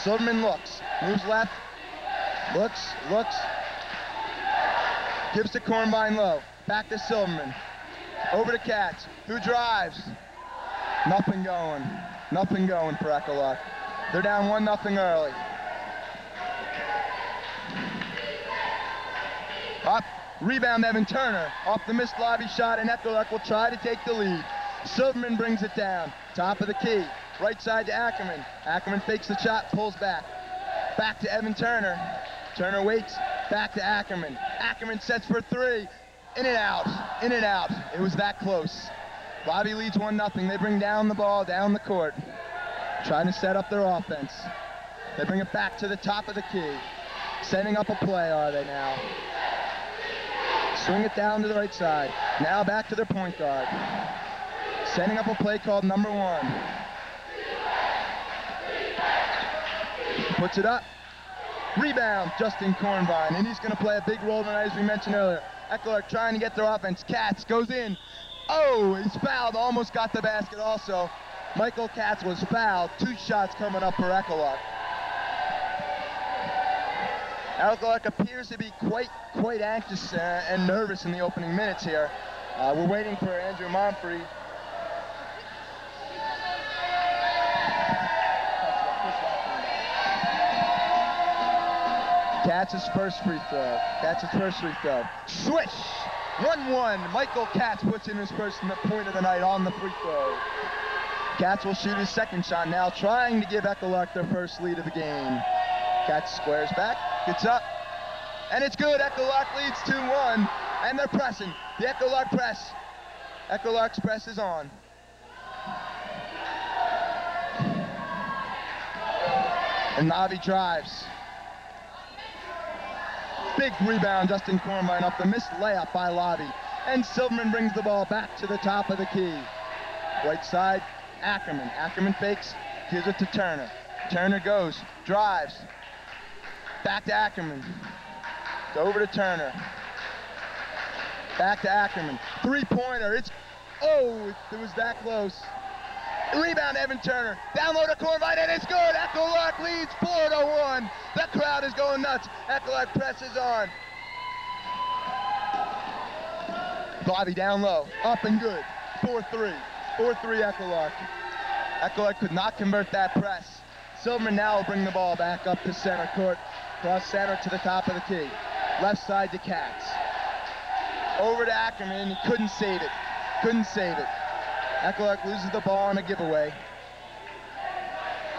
Silverman looks. Moves left. Looks. Gives to Kornmine low. Back to Silverman. Over to Katz, who drives. Nothing going for Echo-Lark. They're down 1-0 early. Up, rebound Evan Turner. Off the missed Lavi shot, and Echo-Lark will try to take the lead. Silverman brings it down. Top of the key. Right side to Ackerman. Ackerman fakes the shot, pulls back. Back to Evan Turner. Turner waits, back to Ackerman. Ackerman sets for three. In and out, in and out. It was that close. Lavi leads 1-0. They bring down the ball, down the court. Trying to set up their offense. They bring it back to the top of the key. Setting up a play, are they now? Swing it down to the right side. Now back to their point guard. Setting up a play called number 1. Puts it up. Rebound, Justin Kornbein, and he's going to play a big role tonight, as we mentioned earlier. Eckler trying to get their offense. Katz goes in. Oh, he's fouled. Almost got the basket also. Michael Katz was fouled. 2 shots coming up for Eckler. Eckler appears to be quite anxious and nervous in the opening minutes here. We're waiting for Andrew Monfrey. Katz's first free throw. Katz's first free throw. Swish! 1-1. Michael Katz puts in his first point of the night on the free throw. Katz will shoot his second shot now, trying to give Eckler their first lead of the game. Katz squares back, gets up, and it's good. Eckler leads 2-1, and they're pressing. The Eckler press. Eckler's press is on. And Lavi drives. Big rebound, Justin Kornbein up the missed layup by Lavi. And Silverman brings the ball back to the top of the key. Right side, Ackerman. Ackerman fakes, gives it to Turner. Turner goes, drives. Back to Ackerman. Over to Turner. Back to Ackerman. 3-pointer, it was that close. Rebound, Evan Turner. Down low to Kornbein, and it's good. Eckler leads 4-1. The crowd is going nuts. Eckler presses on. Lavi down low, up and good. 4-3. 4-3 Eckler. Eckler could not convert that press. Silverman now will bring the ball back up to center court. Cross center to the top of the key. Left side to Katz. Over to Ackerman. He couldn't save it. Couldn't save it. Eckler loses the ball on a giveaway.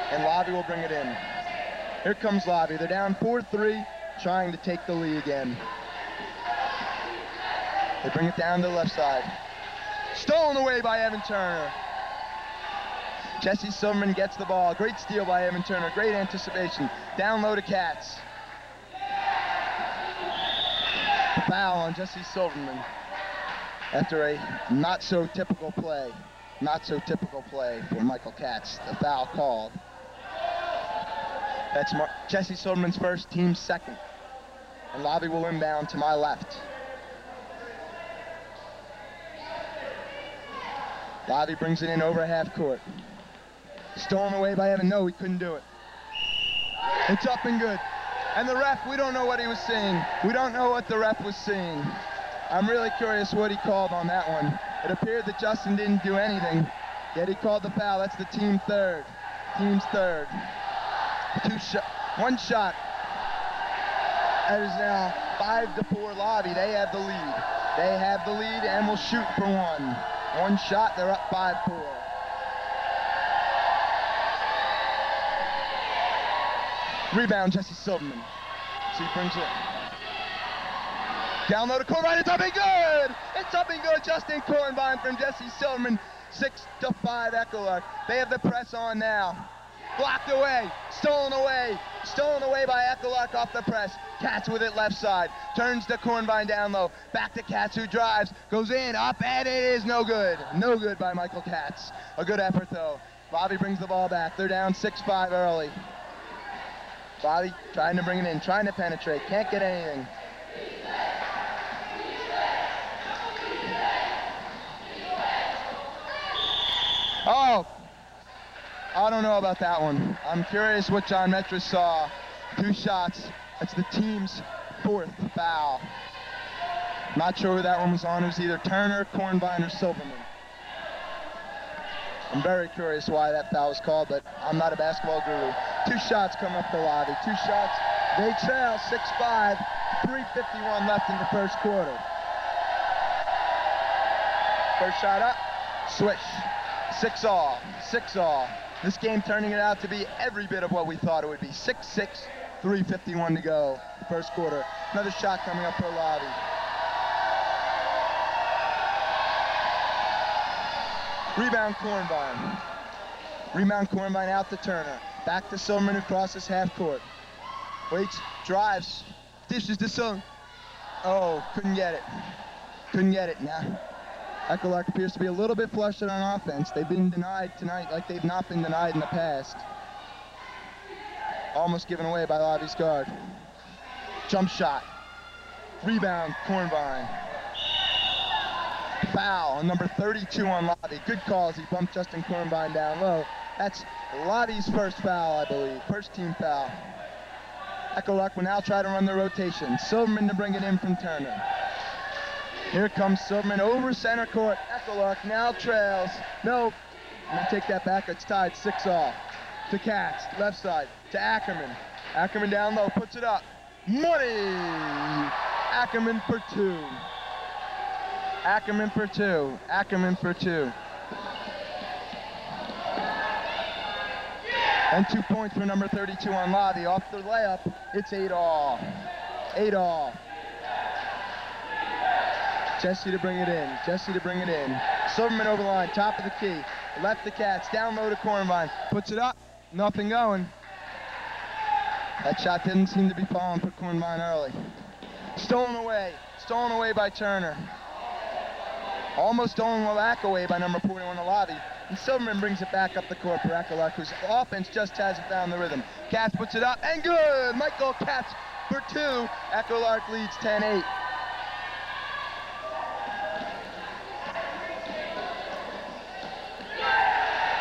And Lavi will bring it in. Here comes Lavi. They're down 4-3, trying to take the lead again. They bring it down to the left side. Stolen away by Evan Turner. Jesse Silverman gets the ball. Great steal by Evan Turner. Great anticipation. Down low to Katz. Foul on Jesse Silverman after a not-so-typical play. Not-so-typical play for Michael Katz. The foul called. That's Jesse Silverman's first, team's second. And Lavi will inbound to my left. Lavi brings it in over half court. Stolen away by Evan. No, he couldn't do it. It's up and good. And the ref, we don't know what he was seeing. We don't know what the ref was seeing. I'm really curious what he called on that one. It appeared that Justin didn't do anything, yet he called the foul. That's the team third. Team's third. One shot. That is now 5-4 Lavi. They have the lead. They have the lead and will shoot for one. One shot, they're up 5-4. Rebound, Jesse Silverman. So he brings it. Down low to Kornbein, it's up and good! It's up and good, Justin Kornbein from Jesse Silverman. 6-5 Eckler. They have the press on now. Blocked away, stolen away by Eckler off the press. Katz with it left side, turns to Kornbein down low. Back to Katz who drives, goes in, up, and it is no good. No good by Michael Katz. A good effort though. Lavi brings the ball back. They're down 6-5 early. Lavi trying to bring it in, trying to penetrate, can't get anything. Oh, I don't know about that one. I'm curious what John Metris saw. 2 shots. That's the team's 4th foul. Not sure who that one was on. It was either Turner, Kornbein, or Silverman. I'm very curious why that foul was called, but I'm not a basketball guru. 2 shots come up for Lavi. 2 shots. They trail 6-5. 3:51 left in the first quarter. First shot up. Swish. 6-all. 6-all. This game turning it out to be every bit of what we thought it would be. 6-6, 3:51 to go. first quarter. Another shot coming up for Lavi. Rebound Kornvine. Rebound Kornvine out to Turner. Back to Silverman who crosses half court. Waits, drives, dishes to Silverman. Oh, couldn't get it. Couldn't get it now. Echo-Lark appears to be a little bit flushed on offense. They've been denied tonight like they've not been denied in the past. Almost given away by Lavi's guard. Jump shot. Rebound, Kornvine. Foul on number 32 on Lavi. Good call as he bumped Justin Kornvine down low. That's Lavi's first foul, I believe. First team foul. Echo-Lark will now try to run the rotation. Silverman to bring it in from Turner. Here comes Silverman over center court. Echo-Lark now trails. No, I'm going to take that back. It's tied 6-all. To Katz, left side, to Ackerman. Ackerman down low, puts it up. Money! Ackerman for two. Ackerman for two. Ackerman for two. And 2 points for number 32 on Lavi. Off the layup, it's 8-all. 8-all. Jesse to bring it in. Jesse to bring it in. Silverman over the line, top of the key. Left the Cats, down low to Kornvine. Puts it up, nothing going. That shot didn't seem to be falling for Kornvine early. Stolen away by Turner. Almost stolen back away by number 41 Lavi. And Silverman brings it back up the court for Echo-Lark, whose offense just hasn't found the rhythm. Katz puts it up, and good! Michael Katz for two. Echo-Lark leads 10-8.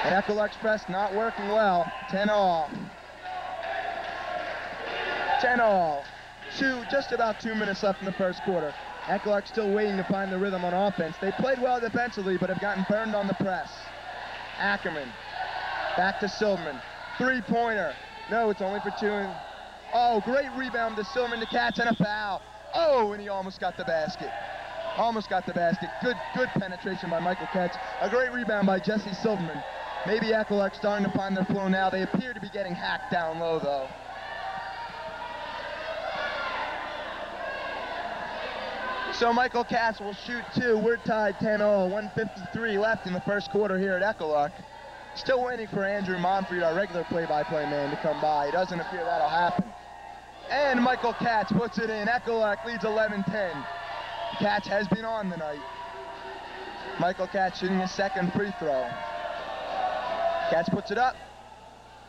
And Echo-Lark's press not working well. 10-all. 10-all. Just about 2 minutes left in the first quarter. Echo-Lark still waiting to find the rhythm on offense. They played well defensively, but have gotten burned on the press. Ackerman. Back to Silverman. Three-pointer. No, it's only for two. Oh, great rebound to Silverman to Katz and a foul. Oh, and he almost got the basket. Almost got the basket. Good penetration by Michael Katz. A great rebound by Jesse Silverman. Maybe Echo-Lark starting to find their flow now. They appear to be getting hacked down low, though. So Michael Katz will shoot two. We're tied 10-all. 1:53 left in the first quarter here at Echo-Lark. Still waiting for Andrew Monfried, our regular play-by-play man, to come by. It doesn't appear that'll happen. And Michael Katz puts it in. Echo-Lark leads 11-10. Katz has been on tonight. Michael Katz shooting his second free throw. Katz puts it up,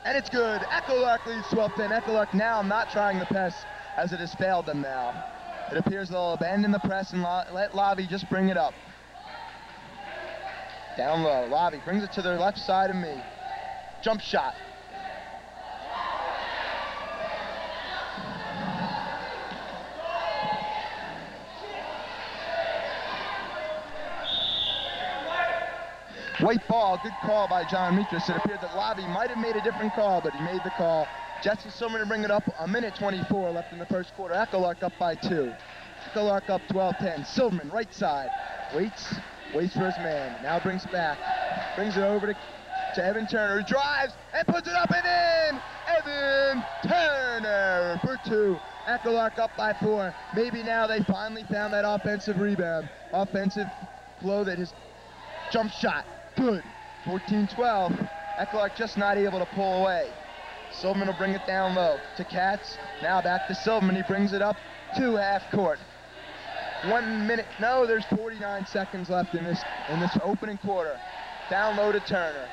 and it's good. Echo-Lark leads 12-10. Echo-Lark now not trying the press, as it has failed them now. It appears they'll abandon the press and let Lavi just bring it up. Down low, Lavi brings it to their left side of me. Jump shot. White ball, good call by John Mitras. It appeared that Lavi might have made a different call, but he made the call. Jesse Silverman to bring it up. 1:24 left in the first quarter. Echo-Lark up by 2. Echo-Lark up 12-10. Silverman, right side. Waits for his man. Now brings it back. Brings it over to Evan Turner. He drives and puts it up and in! Evan Turner for 2. Echo-Lark up by 4. Maybe now they finally found that offensive rebound. Offensive flow that his jump shot. Good. 14-12. Echo-Lark just not able to pull away. Silverman will bring it down low to Katz. Now back to Silverman. He brings it up to half court. 1 minute. No, there's 49 seconds left in this opening quarter. Down low to Turner.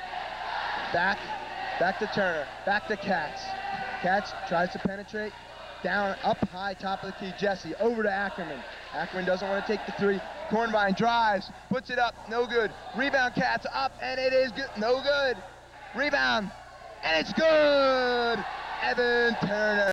Back to Turner. Back to Katz. Katz tries to penetrate. Down, up high, top of the key. Jesse over to Ackerman. Ackerman doesn't want to take the three. Kornvine drives, puts it up, no good. Rebound, Katz up, and it is good, no good. Rebound, and it's good! Evan Turner.